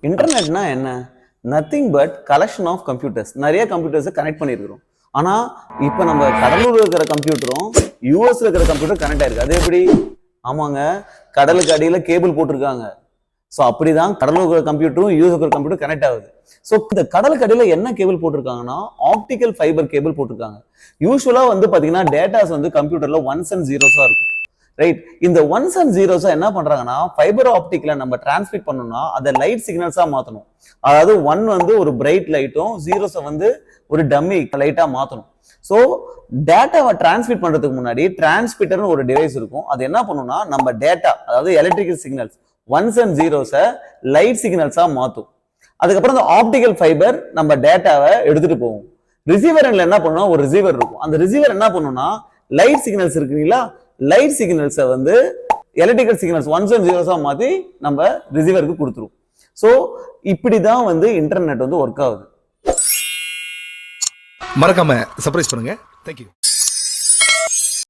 இன்டர்நெட்னா என்ன? Nothing but collection of computers. நிறைய கம்ப்யூட்டர்ஸை கனெக்ட் பண்ணியிருக்கிறோம். ஆனா இப்ப நம்ம கடலூர்ல இருக்கிற கம்ப்யூட்டரும் யூஎஸ்ல இருக்கிற கம்ப்யூட்டர் கனெக்ட் ஆயிருக்கு. அது எப்படி? ஆமாங்க, கடலுக்கு அடியில கேபிள் போட்டிருக்காங்க. ஸோ அப்படிதான் கடலூர் இருக்கிற கம்ப்யூட்டரும் யூஎஸ் இருக்கிற கம்ப்யூட்டர் கனெக்ட் ஆகுது. ஸோ இந்த கடலுக்கு அடியில என்ன கேபிள் போட்டிருக்காங்கன்னா ஆப்டிக்கல் ஃபைபர் கேபிள் போட்டிருக்காங்க. யூஸ்வலா வந்து பாத்தீங்கன்னா டேட்டாஸ் வந்து கம்ப்யூட்டர்ல ஒன்ஸ் அண்ட் ஜீரோஸா இருக்கும். ரைட், இந்த ஒன்ஸ் அண்ட் ஜீரோஸா என்ன பண்றாங்கன்னா ஃபைபர் ஆப்டிக்ல நம்ம டிரான்ஸ்மிட் பண்ணணும்னா அதை லைட் சிக்னல்ஸா மாத்தணும். அதாவது ஒன் வந்து ஒரு பிரைட் லைட்டும் ஜீரோஸை வந்து ஒரு டம்மி லைட்டா மாத்தணும். ஸோ டேட்டாவை டிரான்ஸ்மிட் பண்றதுக்கு முன்னாடி டிரான்ஸ்மிட்டர்னு ஒரு டிவைஸ் இருக்கும். அது என்ன பண்ணும்னா நம்ம டேட்டா, அதாவது எலக்ட்ரிக்கல் சிக்னல்ஸ் ஒன்ஸ் அண்ட் ஜீரோஸை லைட் சிக்னல்ஸா மாத்தும். அதுக்கப்புறம் இந்த ஆப்டிக்கல் ஃபைபர் நம்ம டேட்டாவை எடுத்துட்டு போகும். ரிசீவர் என்ன பண்ணும்? ஒரு ரிசீவர் இருக்கும். அந்த ரிசீவர் என்ன பண்ணும்னா லைட் சிக்னல்ஸ் இருக்குங்களா, லைட் சிக்னல்ஸை வந்து எலக்ட்ரிக்கல் சிக்னல்ஸ் ஒன்ஸ் அண்ட் ஜீரோஸா மாத்தி நம்ம ரிசீவருக்கு கொடுத்துரும். ஸோ இப்படிதான் வந்து இன்டர்நெட் வந்து ஒர்க் ஆகுது. மறக்காம சர்ப்ரைஸ் பண்ணுங்க. தேங்க்யூ.